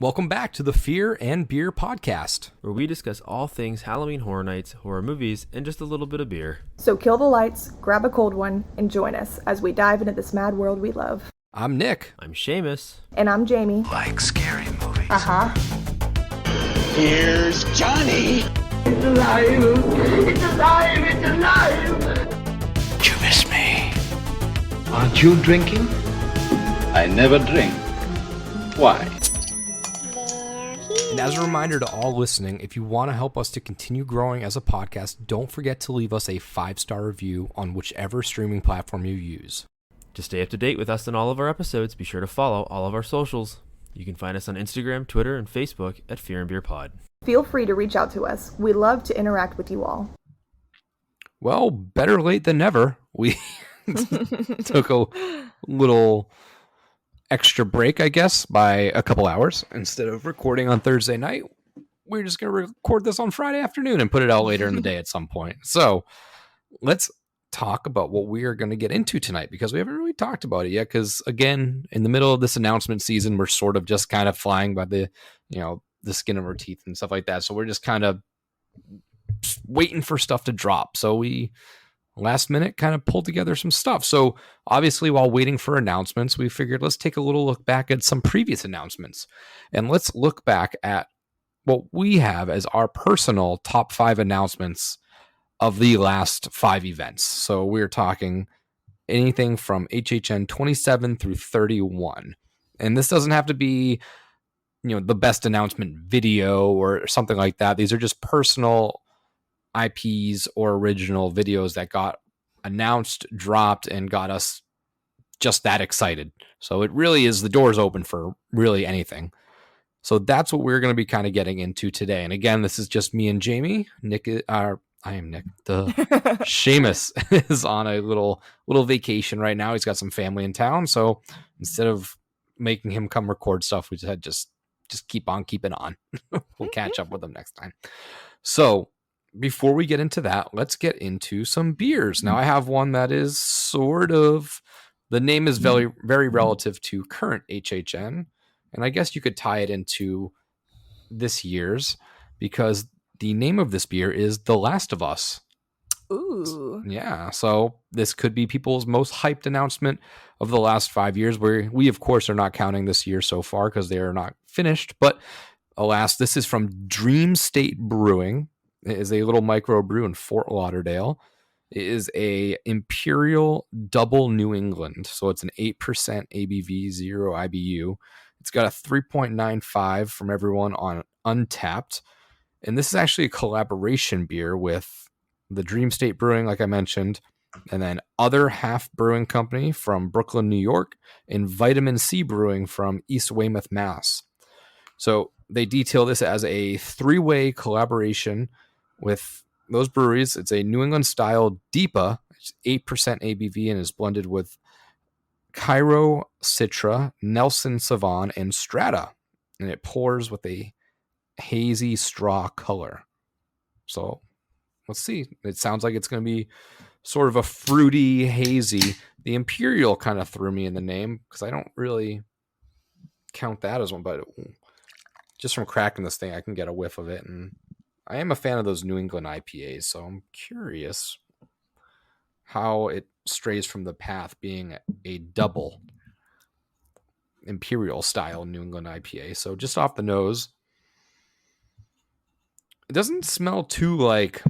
Welcome back to the Fear and Beer podcast. where we discuss all things Halloween Horror Nights, horror movies, and just a little bit of beer. So kill the lights, grab a cold one, and join us as we dive into this mad world we love. I'm Nick. I'm Seamus. And I'm Jamie. Like scary movies. Uh-huh. Here's Johnny. It's alive! It's alive! It's alive! You miss me. Aren't you drinking? I never drink. Why? And as a reminder to all listening, if you want to help us to continue growing as a podcast, don't forget to leave us a 5-star review on whichever streaming platform you use. To stay up to date with us and all of our episodes, be sure to follow all of our socials. You can find us on Instagram, Twitter, and Facebook at Fear and Beer Pod. Feel free to reach out to us. We love to interact with you all. Well, better late than never. We took a little extra break, I guess, by a couple hours. Instead of recording on Thursday night, we're just going to record this on Friday afternoon and put it out later in the day at some point. So let's talk about what we are going to get into tonight, because we haven't really talked about it yet. Because again, in the middle of this announcement season, we're sort of just kind of flying by the skin of our teeth and stuff like that. So we're just kind of waiting for stuff to drop. So we last minute kind of pulled together some stuff. So obviously, while waiting for announcements, we figured let's take a little look back at some previous announcements, and let's look back at what we have as our personal top 5 announcements of the last 5 events. So we're talking anything from HHN 27 through 31. And this doesn't have to be, the best announcement video or something like that. These are just personal IPs or original videos that got announced, dropped, and got us just that excited. So it really is, the doors open for really anything. So that's what we're going to be kind of getting into today. And again, this is just me and Jamie. I am Nick. Seamus is on a little vacation right now. He's got some family in town. So instead of making him come record stuff, we just keep on keeping on. We'll catch up with him next time. So before we get into that, let's get into some beers. Now I have one that is sort of, the name is very, very relative to current HHN. And I guess you could tie it into this year's, because the name of this beer is The Last of Us. Ooh. Yeah, so this could be people's most hyped announcement of the last 5 years, where we, of course, are not counting this year so far because they are not finished. But alas, this is from Dream State Brewing. It is a little micro brew in Fort Lauderdale. It is a Imperial Double New England. So it's an 8% ABV, 0 IBU. It's got a 3.95 from everyone on Untapped. And this is actually a collaboration beer with the Dream State Brewing, like I mentioned, and then Other Half Brewing Company from Brooklyn, New York, and Vitamin C Brewing from East Weymouth, Mass. So they detail this as a 3-way collaboration with those breweries. It's a New England style DIPA. It's 8% ABV and is blended with Cairo Citra, Nelson Sauvin, and Strata. And it pours with a hazy straw color. So let's see. It sounds like it's going to be sort of a fruity, hazy. The Imperial kind of threw me in the name because I don't really count that as one, but just from cracking this thing, I can get a whiff of it. And I am a fan of those New England IPAs, so I'm curious how it strays from the path being a double Imperial style New England IPA. So just off the nose, it doesn't smell too like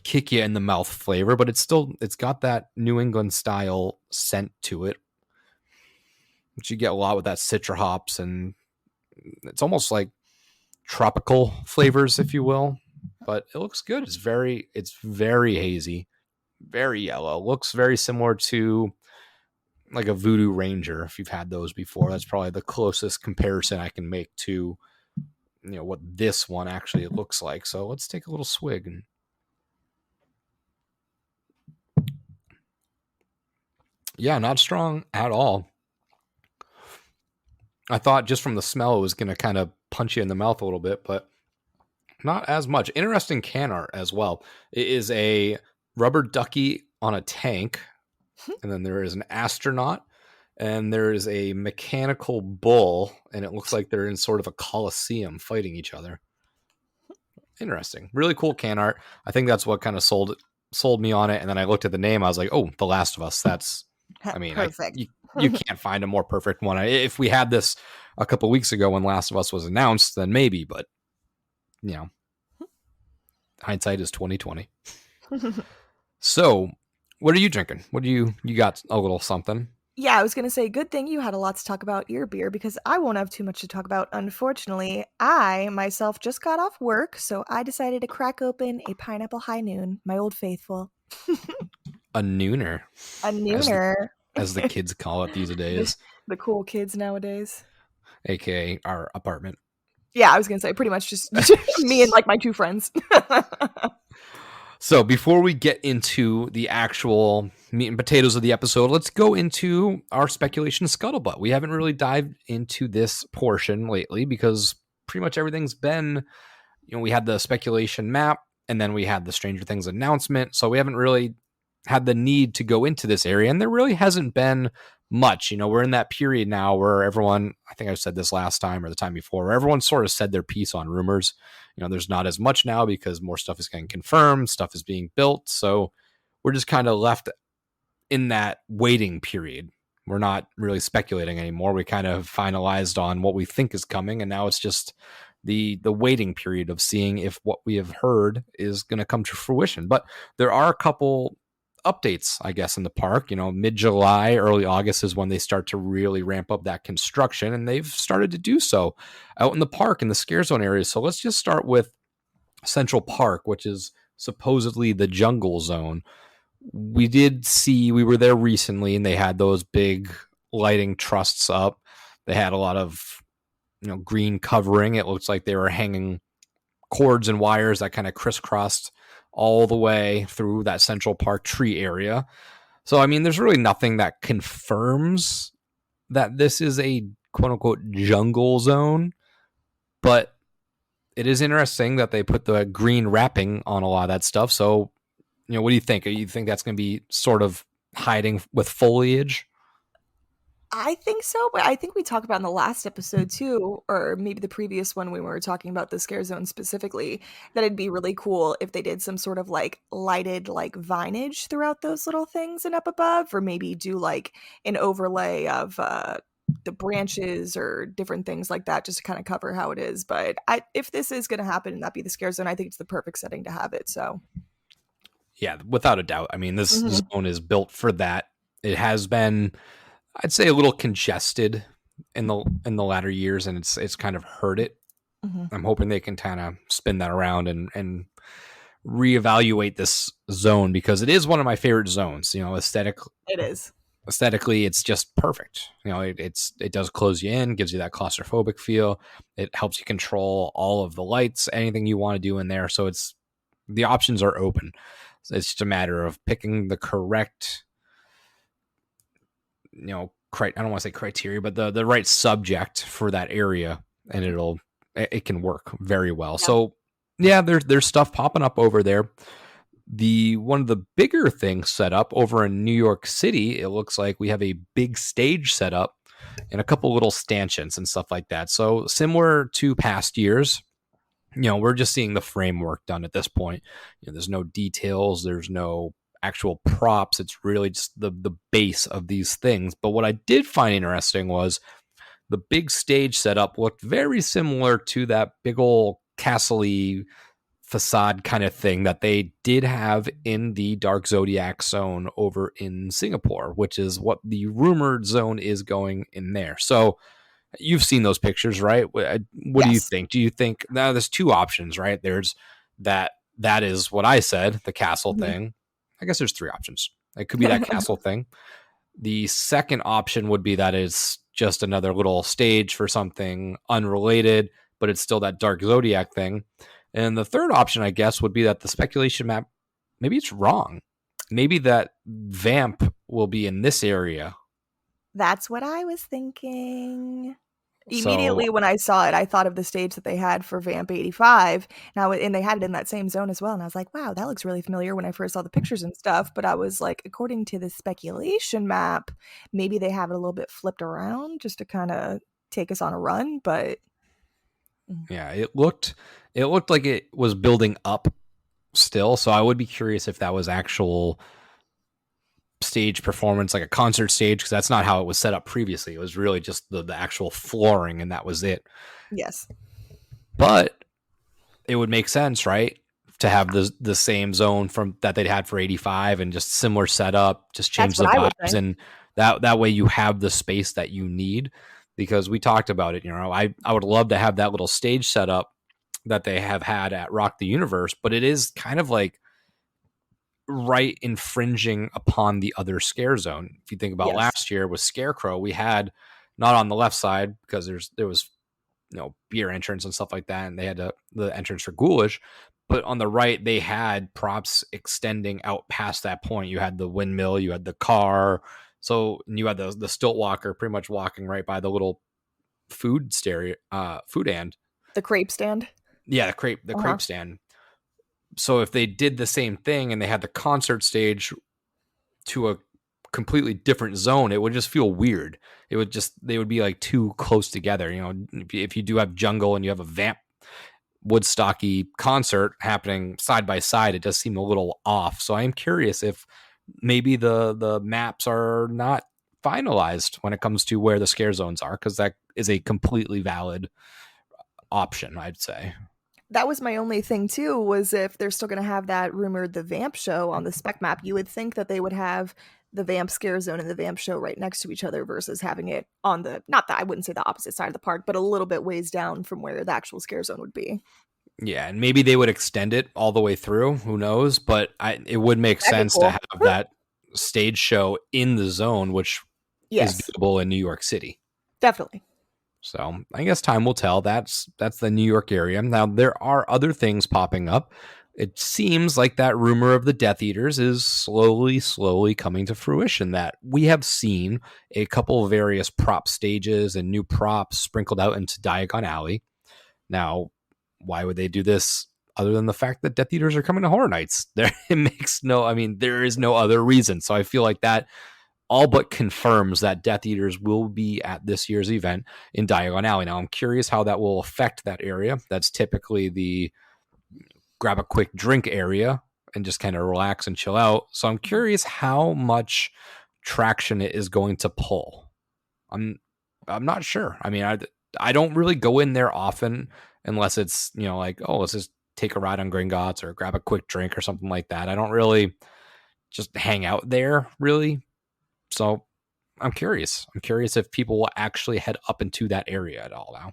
kick you in the mouth flavor, but it's got that New England style scent to it, which you get a lot with that citra hops, and it's almost like tropical flavors, if you will. But it looks good. It's very hazy, very yellow. Looks very similar to like a Voodoo Ranger, if you've had those before. That's probably the closest comparison I can make to what this one actually looks like. So let's take a little swig. And yeah, not strong at all. I thought just from the smell it was going to kind of punch you in the mouth a little bit, but not as much. Interesting can art as well. It is a rubber ducky on a tank, and then there is an astronaut, and there is a mechanical bull, and it looks like they're in sort of a coliseum fighting each other. Interesting. Really cool can art. I think that's what kind of sold me on it. And then I looked at the name. I was like, oh, The Last of Us. That's, I mean, Perfect. you can't find a more perfect one. If we had this a couple weeks ago when Last of Us was announced, then maybe. But, you know, hindsight is 2020. So, what are you drinking? What do you got? A little something. Yeah, I was going to say, good thing you had a lot to talk about your beer because I won't have too much to talk about. Unfortunately, I myself just got off work, so I decided to crack open a Pineapple High Noon, my old faithful. A nooner. A nooner. As the kids call it these days. The cool kids nowadays. AKA our apartment. Yeah, I was going to say pretty much just me and like my two friends. So before we get into the actual meat and potatoes of the episode, let's go into our speculation scuttlebutt. We haven't really dived into this portion lately because pretty much everything's been, we had the speculation map and then we had the Stranger Things announcement. So we haven't really had the need to go into this area, and there really hasn't been much. We're in that period now where everyone, I think I said this last time or the time before, where everyone sort of said their piece on rumors. There's not as much now because more stuff is getting confirmed, stuff is being built. So we're just kind of left in that waiting period. We're not really speculating anymore. We kind of finalized on what we think is coming, and now it's just the waiting period of seeing if what we have heard is going to come to fruition. But there are a couple updates, I guess, in the park. Mid-July, early August is when they start to really ramp up that construction, and they've started to do so out in the park in the scare zone areas. So let's just start with Central Park, which is supposedly the jungle zone. We were there recently, and they had those big lighting trusts up. They had a lot of green covering. It looks like they were hanging cords and wires that kind of crisscrossed all the way through that Central Park tree area. So, I mean, there's really nothing that confirms that this is a quote-unquote jungle zone, but it is interesting that they put the green wrapping on a lot of that stuff. So, what do you think? You think that's going to be sort of hiding with foliage? I think so, but I think we talked about in the last episode too, or maybe the previous one when we were talking about the scare zone specifically, that it'd be really cool if they did some sort of like lighted like vinage throughout those little things and up above, or maybe do like an overlay of the branches or different things like that just to kind of cover how it is. But if this is going to happen and that be the scare zone, I think it's the perfect setting to have it. So yeah, without a doubt. I mean, this zone is built for that. It has been, I'd say, a little congested in the latter years, and it's kind of hurt it. I'm hoping they can kind of spin that around and reevaluate this zone, because it is one of my favorite zones. Aesthetically, it's just perfect. It does close you in, gives you that claustrophobic feel. It helps you control all of the lights, anything you want to do in there. So the options are open. It's just a matter of picking the correct, I don't want to say criteria, but the right subject for that area, and it can work very well. Yeah. So yeah, there's stuff popping up over there. One of the bigger things set up over in New York City, it looks like we have a big stage set up and a couple little stanchions and stuff like that. So similar to past years, we're just seeing the framework done at this point. There's no details, there's no actual props. It's really just the base of these things. But what I did find interesting was the big stage setup looked very similar to that big old castle-y facade kind of thing that they did have in the Dark Zodiac zone over in Singapore, which is what the rumored zone is going in there. So you've seen those pictures, right? What do you think? Do you think now there's two options, right? There's that is what I said, the castle thing. I guess there's three options. It could be that castle thing. The second option would be that it's just another little stage for something unrelated, but it's still that Dark Zodiac thing. And the third option, I guess, would be that the speculation map, maybe it's wrong. Maybe that Vamp will be in this area. That's what I was thinking. Immediately So when I saw it, I thought of the stage that they had for Vamp 85. Now, and they had it in that same zone as well. And I was like, wow, that looks really familiar when I first saw the pictures and stuff. But I was like, according to the speculation map, maybe they have it a little bit flipped around just to kind of take us on a run. But yeah, it looked like it was building up still. So I would be curious if that was actual stage performance, like a concert stage, because that's not how it was set up previously. It was really just the actual flooring, and that was it. yes, But it would make sense, right, to have the same zone from that they'd had for 85 and just similar setup, just change That's the what I would vibes, think. and that way you have the space that you need. Because we talked about it, I would love to have that little stage setup that they have had at Rock the Universe, but it is kind of like right infringing upon the other scare zone. If you think about Yes. last year with Scarecrow, we had not on the left side because there was beer entrance and stuff like that, and they had the entrance for Ghoulish, but on the right they had props extending out past that point. You had the windmill, you had the car, so you had the stilt walker pretty much walking right by the little food stand. The crepe stand. Yeah, the crepe stand. So if they did the same thing and they had the concert stage to a completely different zone, it would just feel weird. They would be like too close together. If you do have jungle and you have a Vamp Woodstocky concert happening side by side, it does seem a little off. So I am curious if maybe the maps are not finalized when it comes to where the scare zones are, because that is a completely valid option, I'd say. That was my only thing too, was if they're still going to have that rumored the Vamp show on the spec map, you would think that they would have the Vamp scare zone and the Vamp show right next to each other versus having it on not that I wouldn't say the opposite side of the park, but a little bit ways down from where the actual scare zone would be. Yeah, and maybe they would extend it all the way through. Who knows? But it would make That'd be sense cool. to have that stage show in the zone, which Yes, is doable in New York City. definitely. So I guess time will tell. That's the New York area. Now there are other things popping up. It seems like that rumor of the Death Eaters is slowly coming to fruition. That we have seen a couple of various prop stages and new props sprinkled out into Diagon Alley. Now, why would they do this other than the fact that Death Eaters are coming to Horror Nights? There is no other reason. So I feel like that all but confirms that Death Eaters will be at this year's event in Diagon Alley. Now, I'm curious how that will affect that area. That's typically the grab a quick drink area and just kind of relax and chill out. So I'm curious how much traction it is going to pull. I'm not sure. I mean, I don't really go in there often unless it's, like, oh, let's just take a ride on Gringotts or grab a quick drink or something like that. I don't really just hang out there, really. So I'm curious. I'm curious if people will actually head up into that area at all now.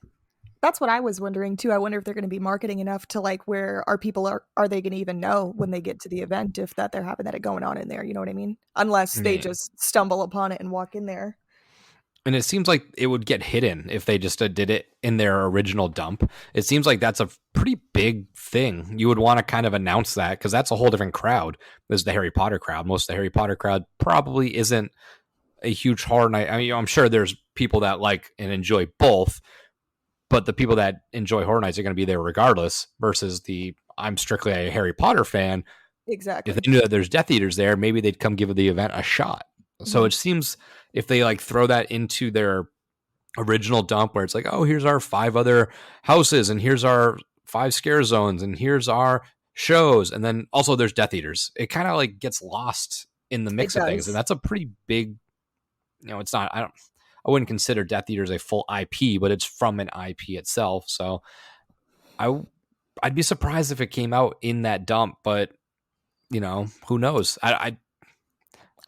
That's what I was wondering too. I wonder if they're going to be marketing enough to like where our people are they going to even know when they get to the event if that they're having that going on in there, you know what I mean? Unless they just stumble upon it and walk in there. And it seems like it would get hidden if they just did it in their original dump. It seems like that's a pretty big thing. You would want to kind of announce that because that's a whole different crowd. There's the Harry Potter crowd. Most of the Harry Potter crowd probably isn't a huge horror night. I mean, I'm sure there's people that like and enjoy both, but the people that enjoy horror nights are going to be there regardless versus I'm strictly a Harry Potter fan. Exactly. If they knew that there's Death Eaters there, maybe they'd come give the event a shot. So it seems if they like throw that into their original dump where it's like, oh, here's our 5 other houses and here's our 5 scare zones and here's our shows. And then also there's Death Eaters. It kind of like gets lost in the mix of things. And that's a pretty big, it's not, I wouldn't consider Death Eaters a full IP, but it's from an IP itself. So I'd be surprised if it came out in that dump, but who knows?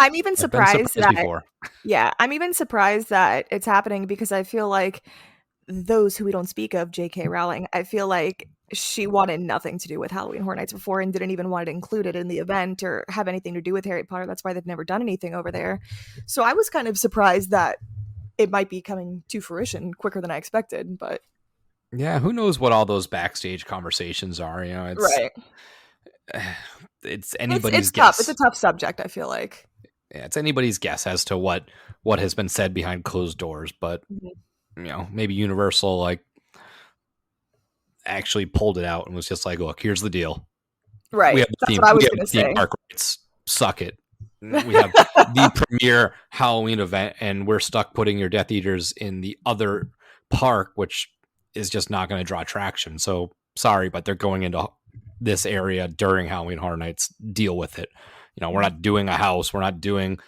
I'm even surprised that before. Yeah, I'm even surprised that it's happening because I feel like those who we don't speak of, J.K. Rowling, I feel like she wanted nothing to do with Halloween Horror Nights before and didn't even want it included in the event or have anything to do with Harry Potter. That's why they've never done anything over there. So I was kind of surprised that it might be coming to fruition quicker than I expected, but yeah, who knows what all those backstage conversations are? It's right. It's anybody's it's guess. Tough. It's a tough subject, I feel like. Yeah, it's anybody's guess as to what has been said behind closed doors, but maybe Universal like actually pulled it out and was just like, look, here's the deal. Right. We have the That's theme, what I was we have going the to theme say. park rights. Suck it. We have the premier Halloween event, and we're stuck putting your Death Eaters in the other park, which is just not going to draw traction. So sorry, but they're going into this area during Halloween Horror Nights. Deal with it. We're not doing a house. We're not doing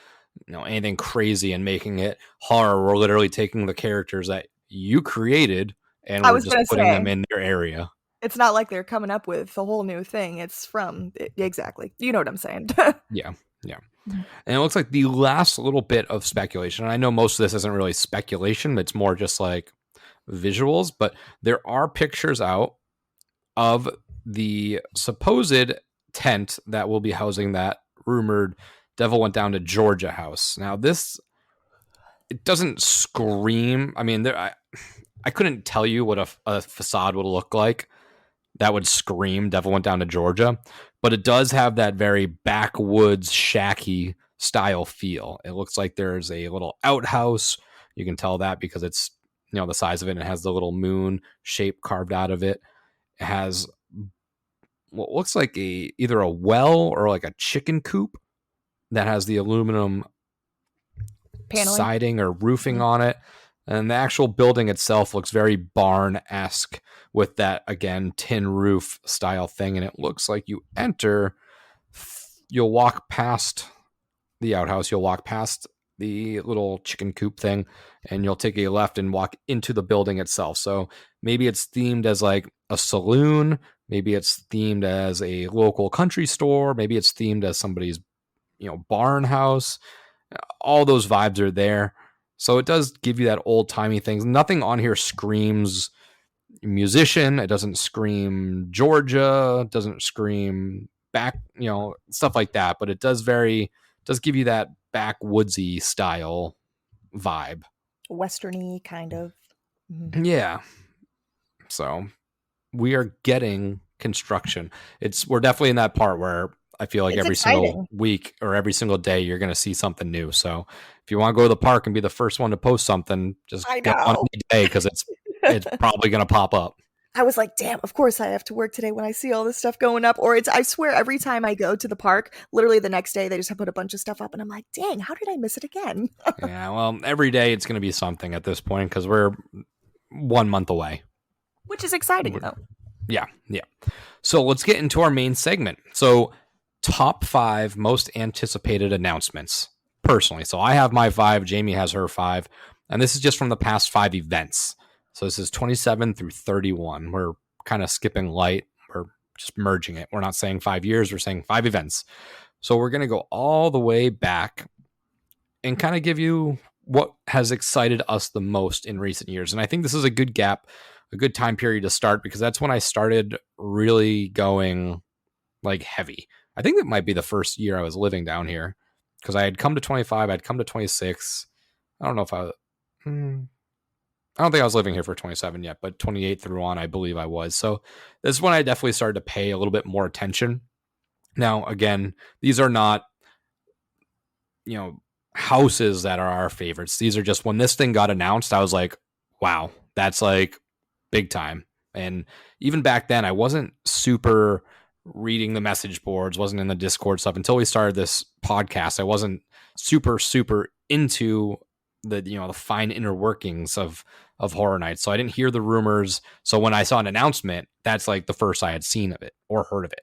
anything crazy and making it horror. We're literally taking the characters that you created and I we're was just gonna putting say. them in their area. It's not like they're coming up with a whole new thing. It's from exactly. You know what I'm saying? Yeah. And it looks like the last little bit of speculation, and I know most of this isn't really speculation, it's more just like visuals, but there are pictures out of the supposed tent that will be housing that rumored Devil Went Down to Georgia house. Now, it doesn't scream. I mean, I couldn't tell you what a facade would look like that would scream Devil Went Down to Georgia, but it does have that very backwoods shacky style feel. It looks like there's a little outhouse. You can tell that because it's the size of it, and it has the little moon shape carved out of it. It has what looks like either a well or like a chicken coop that has the aluminum Paneling. siding or roofing on it. And the actual building itself looks very barn-esque with that, again, tin roof style thing. And it looks like you enter, you'll walk past the outhouse, you'll walk past the little chicken coop thing, and you'll take a left and walk into the building itself. So maybe it's themed as like a saloon, maybe it's themed as a local country store, maybe it's themed as somebody's barn house. All those vibes are there. So it does give you that old-timey things. Nothing on here screams musician. It doesn't scream Georgia. It doesn't scream back, stuff like that. But it does give you that backwoodsy style vibe. Westerny kind of. Mm-hmm. Yeah. So we are getting construction. We're definitely in that part where I feel like every single week or every single day you're going to see something new. So if you want to go to the park and be the first one to post something, just go on any day because it's probably going to pop up. I was like, damn, of course I have to work today when I see all this stuff going up. Or I swear every time I go to the park, literally the next day they just have put a bunch of stuff up and I'm like, dang, how did I miss it again? Yeah, well, every day it's going to be something at this point because we're 1 month away. Which is exciting though. Yeah. So let's get into our main segment. So top 5 most anticipated announcements personally. So I have my 5, Jamie has her 5, and this is just from the past 5 events. So this is 27 through 31. We're kind of skipping light. We're just merging it. We're not saying 5 years. We're saying 5 events. So we're going to go all the way back and kind of give you what has excited us the most in recent years. And I think this is a good gap, a good time period to start because that's when I started really going like heavy. I think it might be the first year I was living down here because I had come to 25. I'd come to 26. I don't know if I don't think I was living here for 27 yet, but 28 through on, I believe I was. So this is when I definitely started to pay a little bit more attention. Now, again, these are not, houses that are our favorites. These are just when this thing got announced, I was like, wow, that's like big time. And even back then, I wasn't super reading the message boards, wasn't in the Discord stuff until we started this podcast. I wasn't super into the fine inner workings of Horror Nights. So I didn't hear the rumors. So when I saw an announcement, that's like the first I had seen of it or heard of it.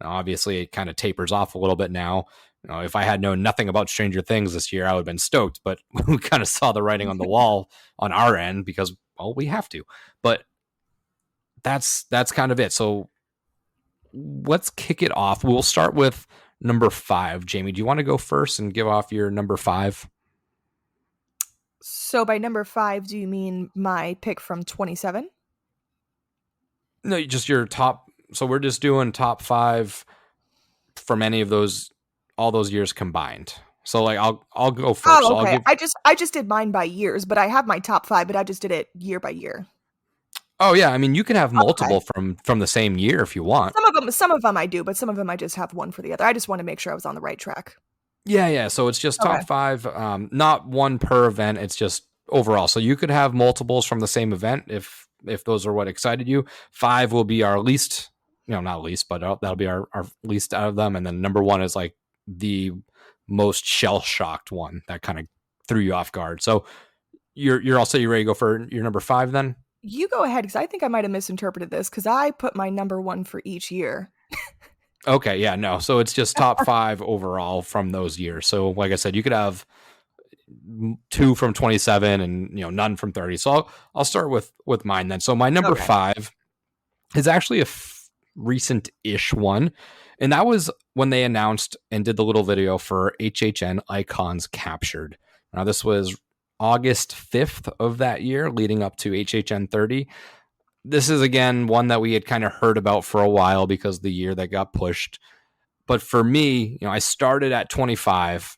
Now, obviously, it kind of tapers off a little bit now. If I had known nothing about Stranger Things this year, I would have been stoked. But we kind of saw the writing on the wall on our end because, well, we have to. But that's kind of it. So let's kick it off. We'll start with number 5. Jamie, do you want to go first and give off your number 5? So by number 5, do you mean my pick from 27? No, just your top. So we're just doing top 5 from any of those, all those years combined. So like I'll go first. Oh, okay. So I just did mine by years, but I have my top 5, but I just did it year by year. Oh yeah, I mean you can have multiple from the same year if you want. Some of them I do, but some of them I just have one for the other. I just want to make sure I was on the right track. Yeah. So it's just top 5, not one per event. It's just overall. So you could have multiples from the same event if those are what excited you. 5 will be our least, not least, but that'll be our least out of them. And then number 1 is like the most shell shocked one that kind of threw you off guard. So you're all set. You ready to go for your number 5 then? You go ahead, because I think I might have misinterpreted this, because I put my number 1 for each year. Okay, yeah, no. So it's just top 5 overall from those years. So like I said, you could have 2 from 27 and none from 30. So I'll start with mine then. So my number 5 is actually a recent-ish one, and that was when they announced and did the little video for HHN Icons Captured. Now this was August 5th of that year, leading up to HHN 30. This is, again, one that we had kind of heard about for a while because the year that got pushed. But for me, I started at 25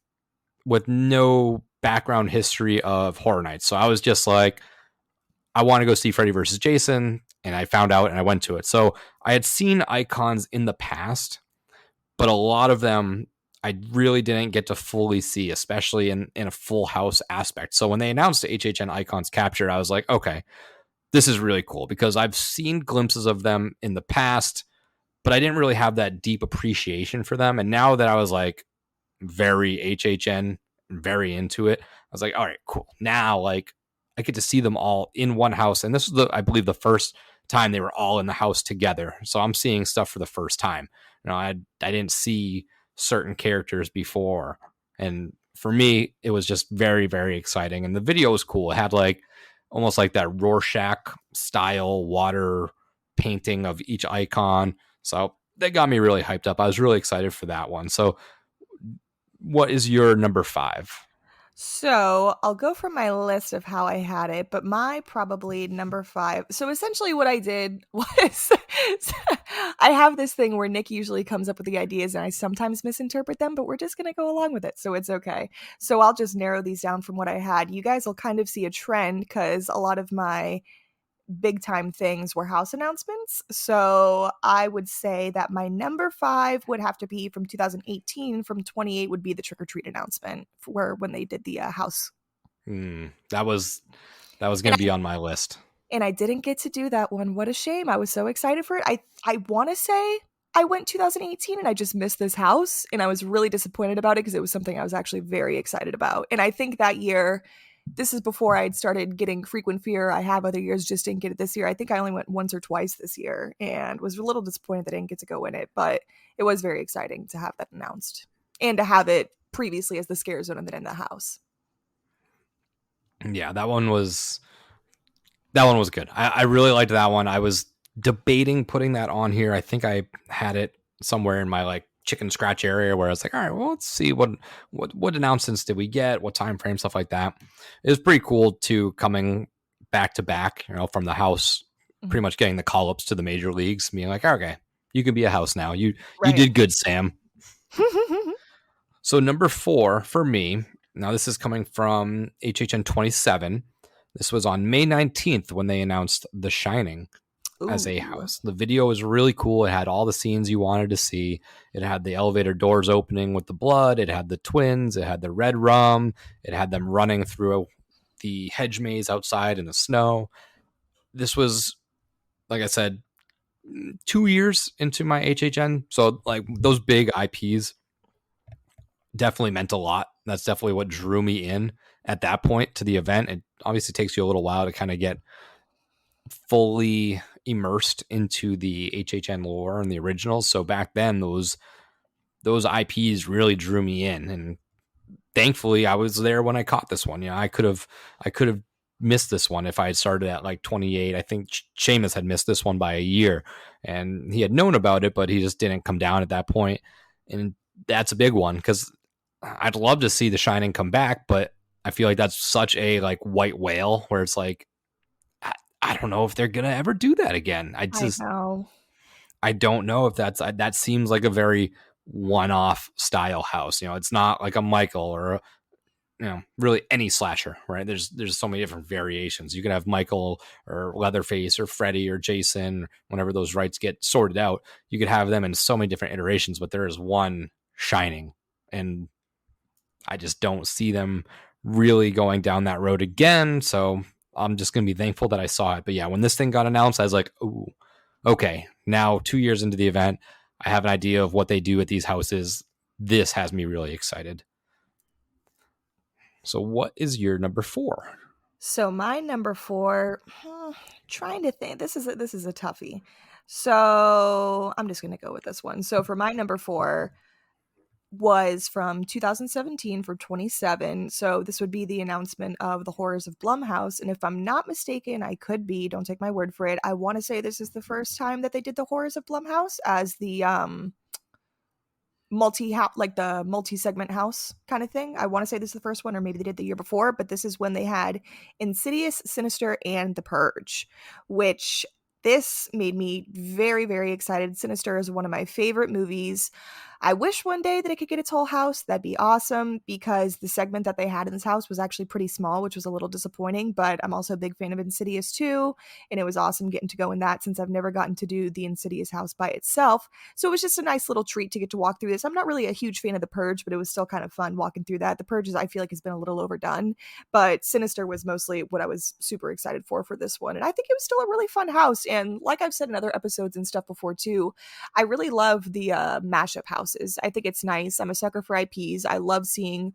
with no background history of Horror Nights. So I was just like, I want to go see Freddy versus Jason. And I found out and I went to it. So I had seen Icons in the past, but a lot of them I really didn't get to fully see, especially in a full house aspect. So when they announced the HHN Icons Captured, I was like, okay, this is really cool because I've seen glimpses of them in the past, but I didn't really have that deep appreciation for them. And now that I was like very HHN, very into it, I was like, all right, cool. Now, like, I get to see them all in one house. And this was, I believe, the first time they were all in the house together. So I'm seeing stuff for the first time. I didn't see certain characters before. And for me, it was just very, very exciting. And the video was cool. It had like almost like that Rorschach style water painting of each icon. So that got me really hyped up. I was really excited for that one. So what is your number 5? So I'll go from my list of how I had it, but my probably number 5. So essentially what I did was I have this thing where Nick usually comes up with the ideas and I sometimes misinterpret them, but we're just going to go along with it. So it's okay. So I'll just narrow these down from what I had. You guys will kind of see a trend because a lot of my big time things were house announcements. So I would say that my number 5 would have to be from 2018. From 28 would be the trick or treat announcement when they did the house. That was going to be on my list. And I didn't get to do that one. What a shame. I was so excited for it. I want to say I went 2018 and I just missed this house. And I was really disappointed about it because it was something I was actually very excited about. And I think that year, this is before I had started getting frequent fear. I have other years, just didn't get it this year. I think I only went once or twice this year and was a little disappointed that I didn't get to go in it. But it was very exciting to have that announced and to have it previously as the scare zone and then in the house. Yeah, that one was good. I really liked that one. I was debating putting that on here. I think I had it somewhere in my like chicken scratch area where I was like, all right, well, let's see what announcements did we get, what time frame, stuff like that. It was pretty cool too, coming back to back, from the house, pretty much getting the call ups to the major leagues, being like, okay, you can be a house now. You did good, Sam. So number 4 for me. Now this is coming from HHN27. This was on May 19th when they announced The Shining as a house. The video was really cool. It had all the scenes you wanted to see. It had the elevator doors opening with the blood. It had the twins. It had the red rum. It had them running through the hedge maze outside in the snow. This was, like I said, 2 years into my HHN. So like those big IPs definitely meant a lot. That's definitely what drew me in at that point to the event. It obviously takes you a little while to kind of get fully immersed into the HHN lore and the originals. So back then those IPs really drew me in, and thankfully I was there when I caught this one. I could have missed this one if I had started at like 28. I think Seamus had missed this one by a year and he had known about it, but he just didn't come down at that point. And that's a big one because I'd love to see The Shining come back, but I feel like that's such a like white whale where it's like, I don't know if they're going to ever do that again. I don't know if that seems like a very one-off style house. It's not like a Michael or really any slasher, right? There's so many different variations. You could have Michael or Leatherface or Freddy or Jason. Whenever those rights get sorted out, you could have them in so many different iterations, but there is one Shining, and I just don't see them really going down that road again. So I'm just going to be thankful that I saw it. But yeah, when this thing got announced, I was like, ooh, okay, now 2 years into the event, I have an idea of what they do at these houses. This has me really excited. So what is your number 4? So my number 4, trying to think. This is a toughie. So I'm just going to go with this one. So for my number 4 was from 2017 for 27. So this would be the announcement of the Horrors of Blumhouse. And if I'm not mistaken, I could be, don't take my word for it, I want to say this is the first time that they did the Horrors of Blumhouse as the multi-segment house kind of thing. I want to say this is the first one, or maybe they did the year before, but this is when they had Insidious, Sinister, and The Purge, which this made me very, very excited. Sinister is one of my favorite movies. I wish one day that it could get its whole house. That'd be awesome, because the segment that they had in this house was actually pretty small, which was a little disappointing, but I'm also a big fan of Insidious too, and it was awesome getting to go in that, since I've never gotten to do the Insidious house by itself. So it was just a nice little treat to get to walk through this. I'm not really a huge fan of The Purge, but it was still kind of fun walking through that. The Purge, I feel like, has been a little overdone, but Sinister was mostly what I was super excited for this one, and I think it was still a really fun house. And like I've said in other episodes and stuff before too, I really love the mashup houses. I think it's nice. I'm a sucker for IPs. I love seeing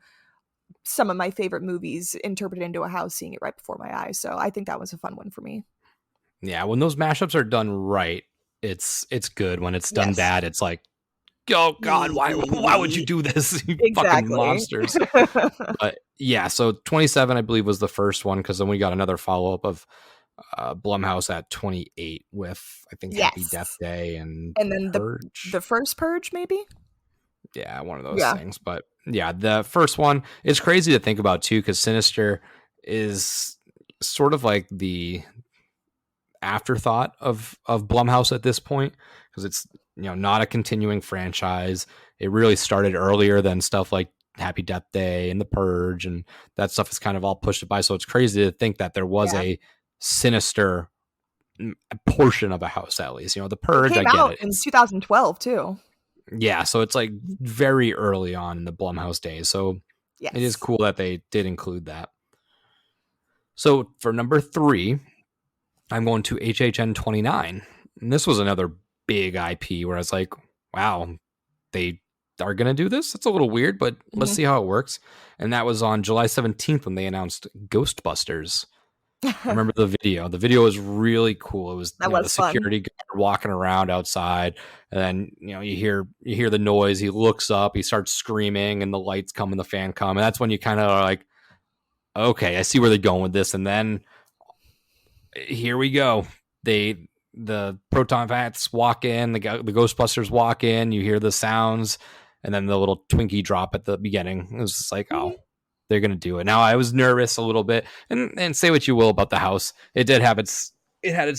some of my favorite movies interpreted into a house, seeing it right before my eyes. So I think that was a fun one for me. Yeah, when those mashups are done right, it's good. When it's done bad, it's like, oh God, why would you do this? You fucking monsters. But yeah, so 27, I believe, was the first one, because then we got another follow-up of Blumhouse at 28 with, I think, Happy Death Day and then Purge. the first Purge, maybe? Yeah, one of those things. But yeah, the first one is crazy to think about too, because Sinister is sort of like the afterthought of Blumhouse at this point, because it's, you know, not a continuing franchise. It really started earlier than stuff like Happy Death Day and The Purge, and that stuff is kind of all pushed by. So it's crazy to think that there was a Sinister portion of a house, at least. You know, The Purge, it came out in 2012 too. Yeah, so it's like very early on in the Blumhouse days. So it is cool that they did include that. So for number 3, I'm going to HHN29. And this was another big IP where I was like, wow, they are going to do this? It's a little weird, but let's see how it works. And that was on July 17th when they announced Ghostbusters. I remember the video. The video was really cool. It was, the security guard walking around outside, and then, you know, you hear the noise. He looks up, he starts screaming, and the lights come and the fan come, and that's when you kind of are like, okay, I see where they're going with this. And then here we go. The proton packs walk in, the Ghostbusters walk in. You hear the sounds, and then the little Twinkie drop at the beginning. It was just like, oh, they're going to do it. Now, I was nervous a little bit, and say what you will about the house. It had its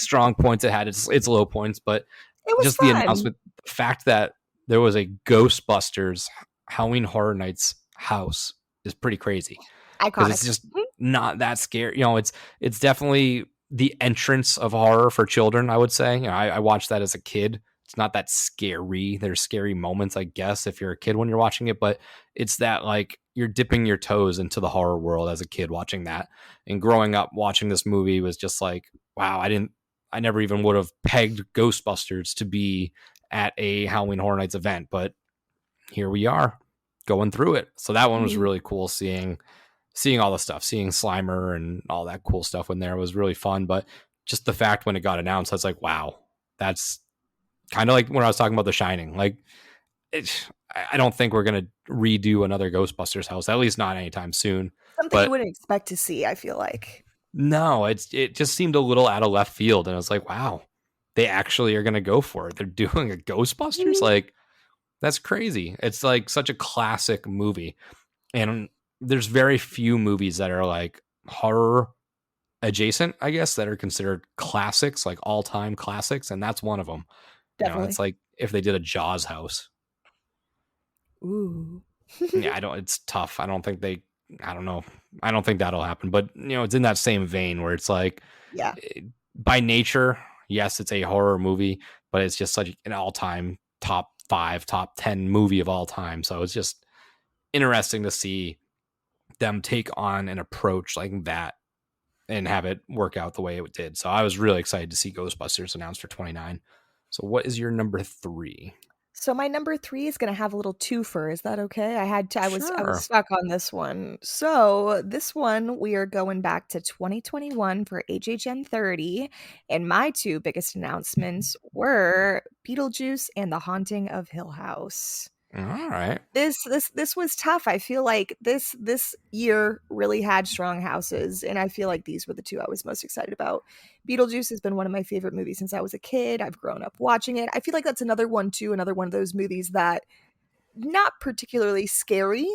strong points. It had its low points, but it was just fun. The announcement, the fact that there was a Ghostbusters Halloween Horror Nights house is pretty crazy. Iconic. It's just not that scary. You know, it's definitely the entrance of horror for children, I would say. You know, I watched that as a kid. It's not that scary. There's scary moments, I guess, if you're a kid when you're watching it, but it's that, like, you're dipping your toes into the horror world as a kid watching that. And growing up watching this movie was just like, wow, I never even would have pegged Ghostbusters to be at a Halloween Horror Nights event, but here we are going through it. So that one was really cool, seeing all the stuff, seeing Slimer and all that cool stuff in there was really fun. But just the fact when it got announced, I was like, wow, that's kind of like when I was talking about The Shining. Like, I don't think we're going to redo another Ghostbusters house, at least not anytime soon. Something you wouldn't expect to see, I feel like. No, it just seemed a little out of left field. And I was like, wow, they actually are going to go for it. They're doing a Ghostbusters? Like, that's crazy. It's like such a classic movie. And there's very few movies that are like horror adjacent, I guess, that are considered classics, like all-time classics. And that's one of them. Definitely. You know, it's like if they did a Jaws house. Ooh. Yeah, it's tough. I don't think that'll happen. But, you know, it's in that same vein where it's like, by nature, yes, it's a horror movie, but it's just such an all-time top 5, top 10 movie of all time. So it's just interesting to see them take on an approach like that and have it work out the way it did. So I was really excited to see Ghostbusters announced for 29. So what is your number 3? So my number 3 is gonna have a little twofer. Is that okay? I was Sure. stuck on this one. So this one we are going back to 2021 for HHN 30, and my two biggest announcements were Beetlejuice and The Haunting of Hill House. All right. This was tough. I feel like this year really had strong houses, and I feel like these were the two I was most excited about. Beetlejuice has been one of my favorite movies since I was a kid. I've grown up watching it. I feel like that's another one too, another one of those movies that not particularly scary,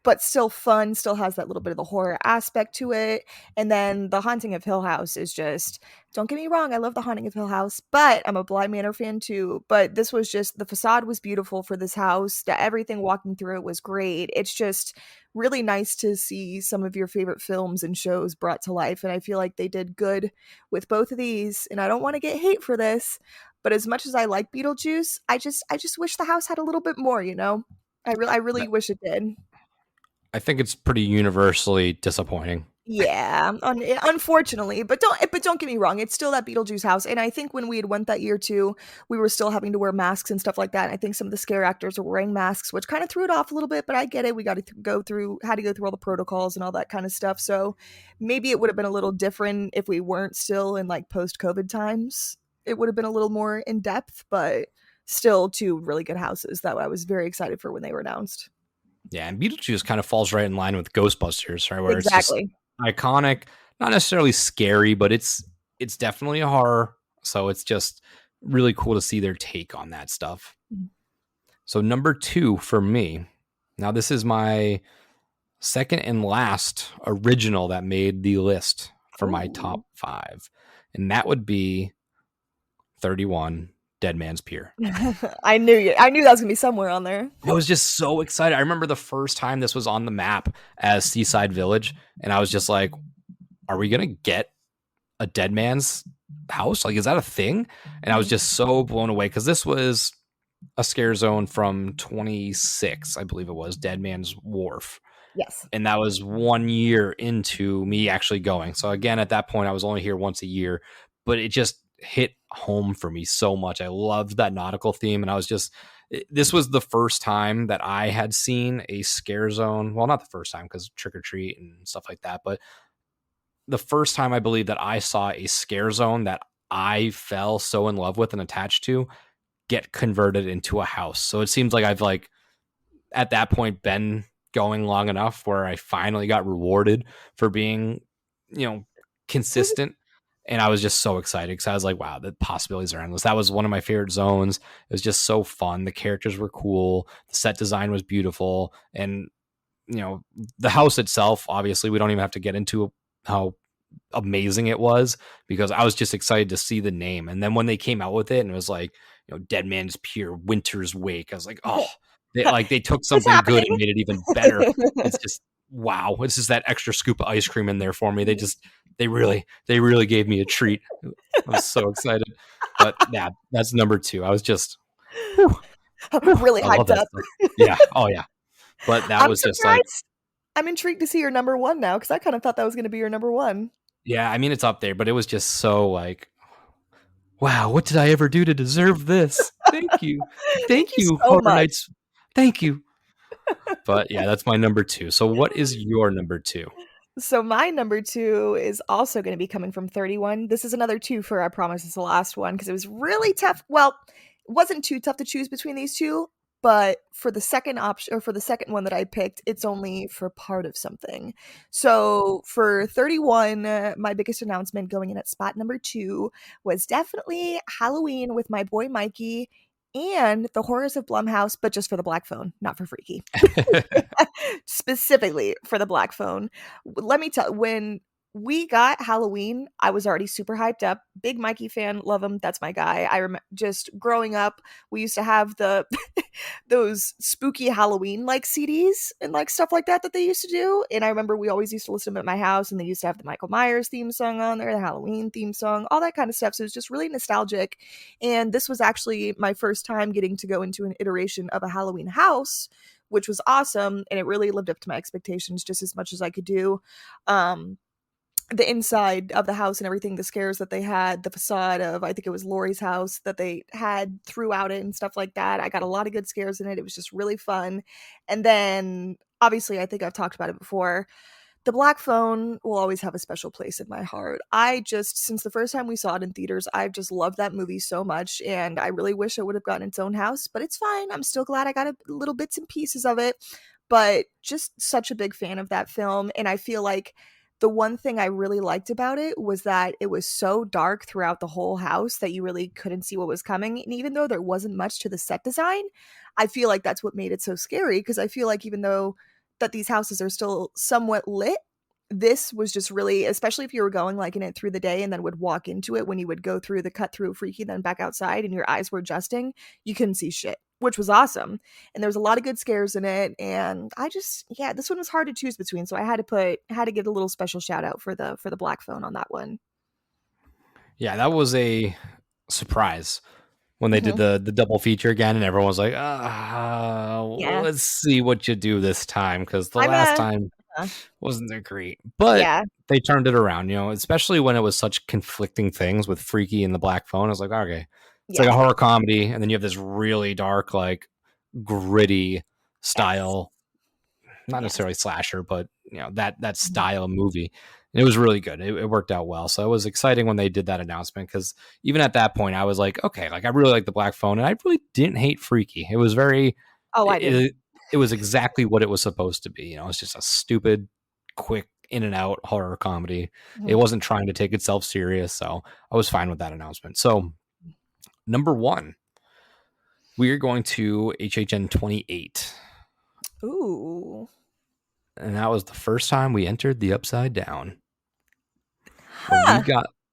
but still fun, still has that little bit of the horror aspect to it. And then The Haunting of Hill House is just, don't get me wrong, I love The Haunting of Hill House, but I'm a Bly Manor fan too. But this was just, the facade was beautiful for this house. Everything walking through it was great. It's just really nice to see some of your favorite films and shows brought to life. And I feel like they did good with both of these. And I don't want to get hate for this, but as much as I like Beetlejuice, I just wish the house had a little bit more, you know? I really wish it did. I think it's pretty universally disappointing. Yeah, unfortunately, but don't get me wrong, it's still that Beetlejuice house, and I think when we had went that year too, we were still having to wear masks and stuff like that. And I think some of the scare actors were wearing masks, which kind of threw it off a little bit. But I get it; we got to had to go through all the protocols and all that kind of stuff. So maybe it would have been a little different if we weren't still in like post-COVID times. It would have been a little more in depth, but still two really good houses that I was very excited for when they were announced. Yeah, and Beetlejuice kind of falls right in line with Ghostbusters, right? Where Exactly. It's just iconic, not necessarily scary, but it's definitely a horror. So it's just really cool to see their take on that stuff. Mhm. So number 2 for me. Now this is my second and last original that made the list for my Ooh. top 5. And that would be 31 Dead Man's Pier. I knew that was gonna be somewhere on there. I was just so excited. I remember the first time this was on the map as Seaside Village, and I was just like, are we going to get a Dead Man's house? Like, is that a thing? And I was just so blown away because this was a scare zone from 26, I believe it was, Dead Man's Wharf. Yes. And that was 1 year into me actually going. So again, at that point, I was only here once a year, but it just hit home for me so much. I loved that nautical theme, and I was just, this was the first time that I had seen a scare zone. Well, not the first time because Trick or Treat and stuff like that, but the first time I believe that I saw a scare zone that I fell so in love with and attached to get converted into a house. So it seems like I've like at that point been going long enough where I finally got rewarded for being, consistent. And I was just so excited because I was like, wow, the possibilities are endless. That was one of my favorite zones. It was just so fun. The characters were cool. The set design was beautiful. And, the house itself, obviously, we don't even have to get into how amazing it was because I was just excited to see the name. And then when they came out with it and it was like, Dead Man's Pier, Winter's Wake, I was like, oh, they took something good and made it even better. It's just, wow. It's just that extra scoop of ice cream in there for me. They really gave me a treat. I was so excited. But yeah, that's number 2. I was just really hyped up. Yeah. Oh yeah. But that was just like, I'm intrigued to see your number 1 now because I kind of thought that was going to be your number 1. yeah, I mean, it's up there, but it was just so like, wow, what did I ever do to deserve this? Thank you. Thank you, so Horror much. Nights. Thank you. But yeah, that's my number 2. So what is your number 2? So my number 2 is also going to be coming from 31. This is another 2 for I promise it's the last one because it was really tough. Well, it wasn't too tough to choose between these two, but for the second option or for the second one that I picked, it's only for part of something. So for 31, my biggest announcement going in at spot number 2 was definitely Halloween with my boy Mikey and The Horrors of Blumhouse, but just for the Black Phone, not for Freaky. Specifically for the Black Phone. Let me tell, when we got Halloween, I was already super hyped up. Big Mikey fan, love him. That's my guy. I remember just growing up, we used to have the those spooky Halloween like CDs and like stuff like that they used to do. And I remember we always used to listen to them at my house, and they used to have the Michael Myers theme song on there, the Halloween theme song, all that kind of stuff. So it was just really nostalgic. And this was actually my first time getting to go into an iteration of a Halloween house, which was awesome, and it really lived up to my expectations just as much as I could do. The inside of the house and everything, the scares that they had, the facade of, I think it was Laurie's house that they had throughout it and stuff like that. I got a lot of good scares in it. It was just really fun. And then, obviously, I think I've talked about it before. The Black Phone will always have a special place in my heart. Since the first time we saw it in theaters, I've just loved that movie so much, and I really wish it would have gotten its own house, but it's fine. I'm still glad I got little bits and pieces of it, but just such a big fan of that film, and I feel like the one thing I really liked about it was that it was so dark throughout the whole house that you really couldn't see what was coming, and even though there wasn't much to the set design, I feel like that's what made it so scary, because I feel like even though that these houses are still somewhat lit, this was just really, especially if you were going like in it through the day and then would walk into it when you would go through the cut through freaky then back outside and your eyes were adjusting, you couldn't see shit, which was awesome. And there was a lot of good scares in it, and this one was hard to choose between, so I had to get a little special shout out for the Black Phone on that one. Yeah, that was a surprise when they did the double feature again, and everyone was like, let's see what you do this time, because the last time wasn't that great. But they turned it around, especially when it was such conflicting things with Freaky and the Black Phone. I was like, okay, it's like a horror comedy, and then you have this really dark, like gritty style, not necessarily slasher, but that style of movie. And it was really good. It worked out well. So it was exciting when they did that announcement, because even at that point I was like, okay, like I really like the Black Phone, and I really didn't hate Freaky. It was very it was exactly what it was supposed to be. It's just a stupid, quick in and out horror comedy. It wasn't trying to take itself serious, so I was fine with that announcement. So number 1, we are going to HHN28. Ooh. And that was the first time we entered the Upside Down.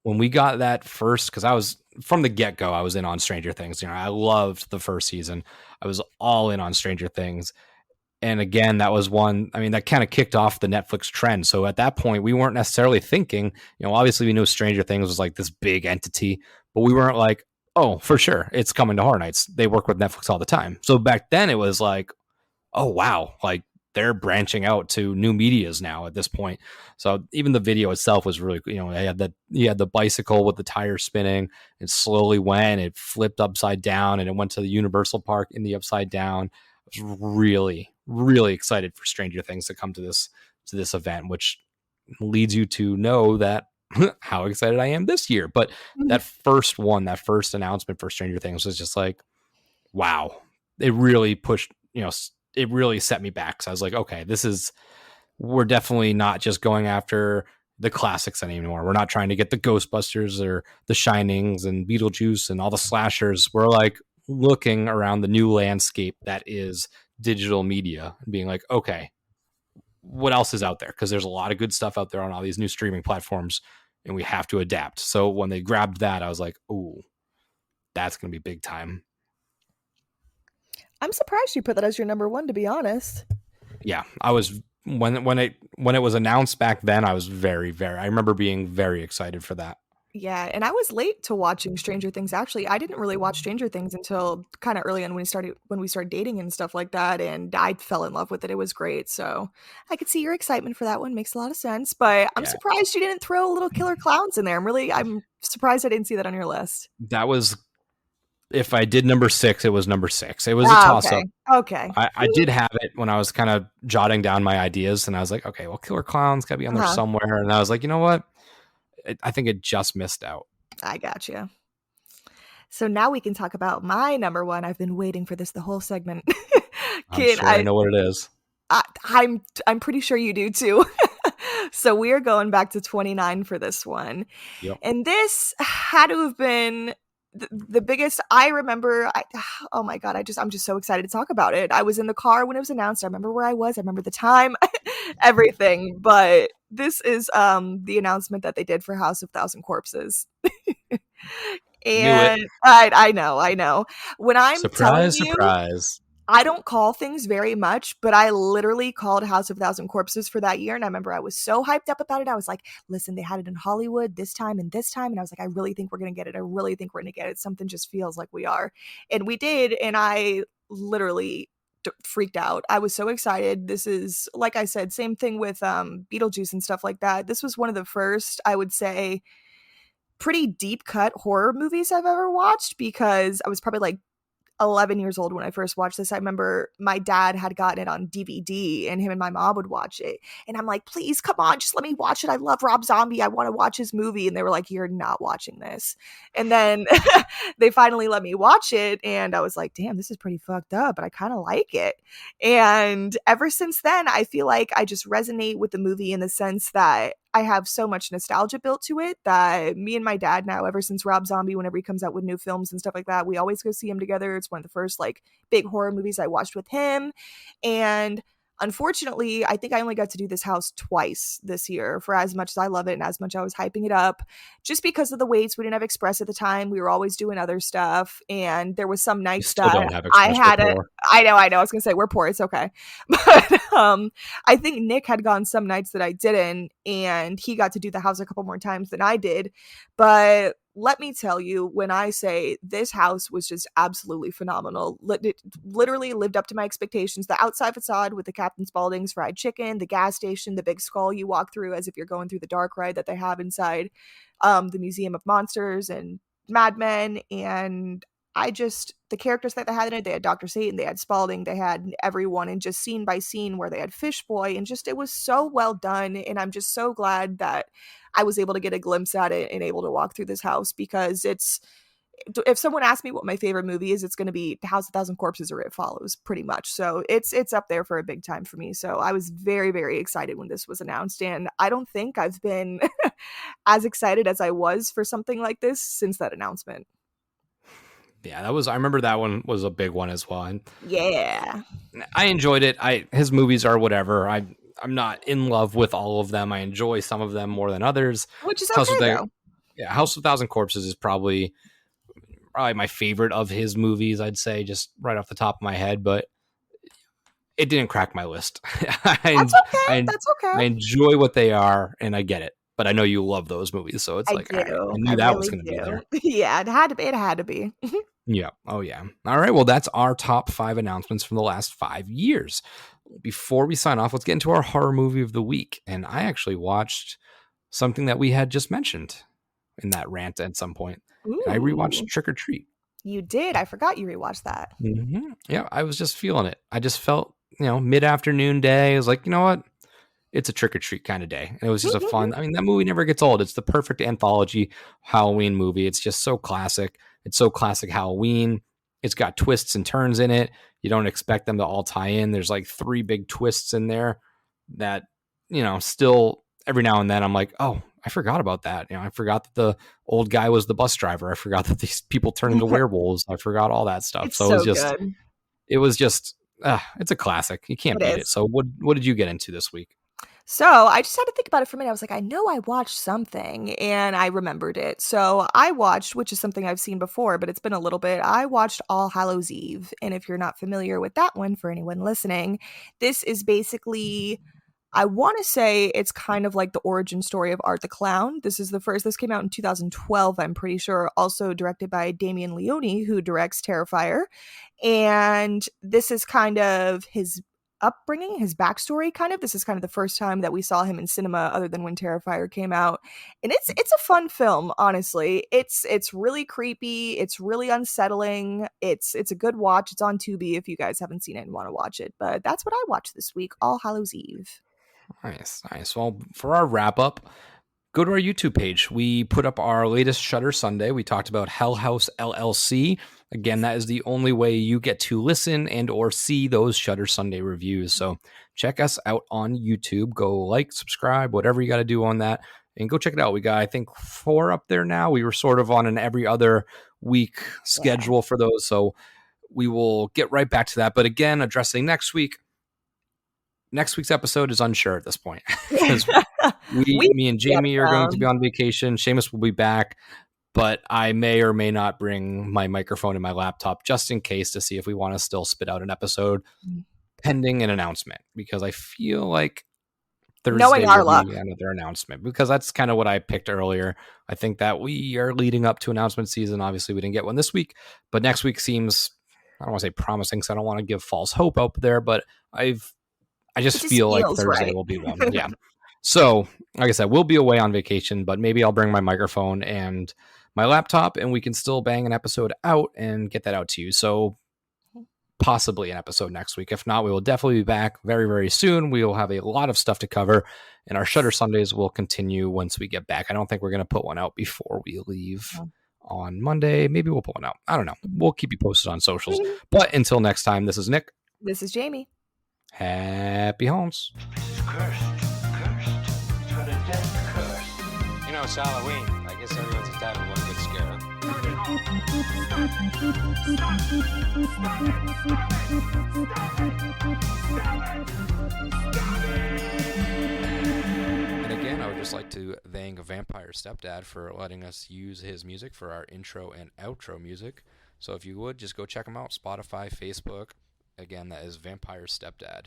When we got that first, because I was from the get-go, I was in on Stranger Things. I loved the first season. I was all in on Stranger Things. And again, that was one, that kind of kicked off the Netflix trend. So at that point, we weren't necessarily thinking, obviously we knew Stranger Things was like this big entity, but we weren't like, oh, for sure, it's coming to Horror Nights. They work with Netflix all the time. So back then it was like, oh, wow, like they're branching out to new medias now at this point. So even the video itself was really, they had the bicycle with the tire spinning. It slowly went, it flipped upside down, and it went to the Universal Park in the Upside Down. I was really, really excited for Stranger Things to come to this event, which leads you to know that how excited I am this year. But that first announcement for Stranger Things was just like, wow, it really pushed, it really set me back. So I was like, okay, we're definitely not just going after the classics anymore. We're not trying to get the Ghostbusters or the Shinings and Beetlejuice and all the slashers. We're like looking around the new landscape that is digital media and being like, okay, what else is out there? Because there's a lot of good stuff out there on all these new streaming platforms, and we have to adapt. So when they grabbed that, I was like, ooh, that's going to be big time. I'm surprised you put that as your number 1, to be honest. Yeah, I was when it was announced back then. I was very, very. I remember being very excited for that. Yeah, and I was late to watching Stranger Things. Actually, I didn't really watch Stranger Things until kind of early on when we started dating and stuff like that, and I fell in love with it. It was great. So I could see your excitement for that one. Makes a lot of sense. But I'm surprised you didn't throw Little Killer Clowns in there. I'm surprised I didn't see that on your list. That was, if I did number 6, it was number 6. It was a toss-up. Okay. I did have it when I was kind of jotting down my ideas, and I was like, okay, well, Killer Clowns got to be on there somewhere. And I was like, you know what? I think it just missed out. I gotcha. So now we can talk about my number 1. I've been waiting for this the whole segment. I know what it is. I'm pretty sure you do too. So we are going back to 29 for this one. Yep. And this had to have been the biggest. I remember, oh my God, I'm just so excited to talk about it. I was in the car when it was announced. I remember where I was. I remember the time, everything. But this is the announcement that they did for House of Thousand Corpses. And I know. When I'm surprise, telling you, surprise. I don't call things very much, but I literally called House of Thousand Corpses for that year. And I remember I was so hyped up about it. I was like, listen, they had it in Hollywood this time and this time. And I was like, I really think we're going to get it. I really think we're going to get it. Something just feels like we are. And we did. And I literally freaked out. I was so excited. This is, like I said, same thing with Beetlejuice and stuff like that. This was one of the first, I would say, pretty deep cut horror movies I've ever watched, because I was probably like 11 years old when I first watched this. I remember my dad had gotten it on DVD and him and my mom would watch it. And I'm like, please, come on, just let me watch it. I love Rob Zombie. I want to watch his movie. And they were like, you're not watching this. And then they finally let me watch it. And I was like, damn, this is pretty fucked up, but I kind of like it. And ever since then, I feel like I just resonate with the movie in the sense that I have so much nostalgia built to it that me and my dad now, ever since Rob Zombie, whenever he comes out with new films and stuff like that, we always go see him together. It's one of the first like big horror movies I watched with him. And unfortunately, I think I only got to do this house twice this year, for as much as I love it and as much I was hyping it up, just because of the waits. We didn't have Express at the time. We were always doing other stuff. And there was some nights still that don't have I Express. had We're it. poor. I know. I was going to say we're poor. It's okay. But I think Nick had gone some nights that I didn't, and he got to do the house a couple more times than I did. But let me tell you, when I say this house was just absolutely phenomenal, it literally lived up to my expectations. The outside facade with the Captain Spaulding's fried chicken, the gas station, the big skull you walk through as if you're going through the dark ride that they have inside the Museum of Monsters and Mad Men. And the characters that they had in it, they had Dr. Satan, they had Spaulding, they had everyone, and just scene by scene where they had Fish Boy, and just, it was so well done. And I'm just so glad that I was able to get a glimpse at it and able to walk through this house, because if someone asks me what my favorite movie is, it's going to be House of 1,000 Corpses or It Follows, pretty much. So it's up there for a big time for me. So I was very, very excited when this was announced, and I don't think I've been as excited as I was for something like this since that announcement. Yeah, I remember that one was a big one as well. And yeah, I enjoyed it. His movies are whatever. I'm not in love with all of them. I enjoy some of them more than others. which is okay though. Yeah, House of 1,000 Corpses is probably my favorite of his movies, I'd say, just right off the top of my head, but it didn't crack my list. That's okay. That's okay. I enjoy what they are, and I get it. But I know you love those movies, so it's like, I knew that was going to be there. Yeah, it had to be. It had to be. Yeah. Oh, yeah. All right. Well, that's our top 5 announcements from the last 5 years. Before we sign off, let's get into our horror movie of the week. And I actually watched something that we had just mentioned in that rant at some point. I rewatched Trick or Treat. You did. I forgot you rewatched that. Mm-hmm. Yeah, I was just feeling it. I just felt, mid-afternoon day. I was like, you know what? It's a Trick or Treat kind of day. And it was just a fun, that movie never gets old. It's the perfect anthology Halloween movie. It's just so classic. It's so classic Halloween. It's got twists and turns in it. You don't expect them to all tie in. There's like 3 big twists in there that, still every now and then I'm like, oh, I forgot about that. I forgot that the old guy was the bus driver. I forgot that these people turn into werewolves. I forgot all that stuff. It's so good. It was just, it's a classic. You can't beat it. So what did you get into this week? So I just had to think about it for a minute. I was like, I know I watched something, and I remembered it. So I watched, which is something I've seen before, but it's been a little bit. I watched All Hallows Eve. And if you're not familiar with that one, for anyone listening, this is basically, I want to say it's kind of like the origin story of Art the Clown. This came out in 2012, I'm pretty sure. Also directed by Damien Leone, who directs Terrifier. And this is kind of his upbringing, his backstory, kind of. This is kind of the first time that we saw him in cinema other than when Terrifier came out. And it's a fun film, honestly. It's really creepy, it's really unsettling, it's a good watch. It's on Tubi if you guys haven't seen it and want to watch it. But that's what I watched this week, All Hallows Eve. Nice. Well, for our wrap up, go to our YouTube page. We put up our latest Shutter Sunday. We talked about Hell House LLC. Again, that is the only way you get to listen and or see those Shutter Sunday reviews. So check us out on YouTube. Go like, subscribe, whatever you got to do on that, and go check it out. We got, I think, 4 up there now. We were sort of on an every other week schedule for those. So we will get right back to that. But again, addressing next week's episode is unsure at this point because me and Jamie are going to be on vacation. Seamus will be back, but I may or may not bring my microphone and my laptop just in case to see if we want to still spit out an episode pending an announcement, because I feel like Thursday will be another announcement, because that's kind of what I picked earlier. I think that we are leading up to announcement season. Obviously, we didn't get one this week, but next week seems I don't want to say promising, because I don't want to give false hope up there, but I just just feel like feels Thursday right. will be one. Yeah. So, like I said, we'll be away on vacation, but maybe I'll bring my microphone and my laptop, and we can still bang an episode out and get that out to you. So, possibly an episode next week. If not, we will definitely be back very, very soon. We will have a lot of stuff to cover, and our Shutter Sundays will continue once we get back. I don't think we're going to put one out before we leave on Monday. Maybe we'll put one out. I don't know. We'll keep you posted on socials. But until next time, this is Nick. This is Jamie. Happy homes. It's cursed. Cursed. It's got a death curse. You know, it's Halloween. I guess everyone's entitled to one good scare, huh? And again, I would just like to thank Vampire Stepdad for letting us use his music for our intro and outro music. So if you would, just go check him out. Spotify, Facebook. Again, that is Vampire Stepdad.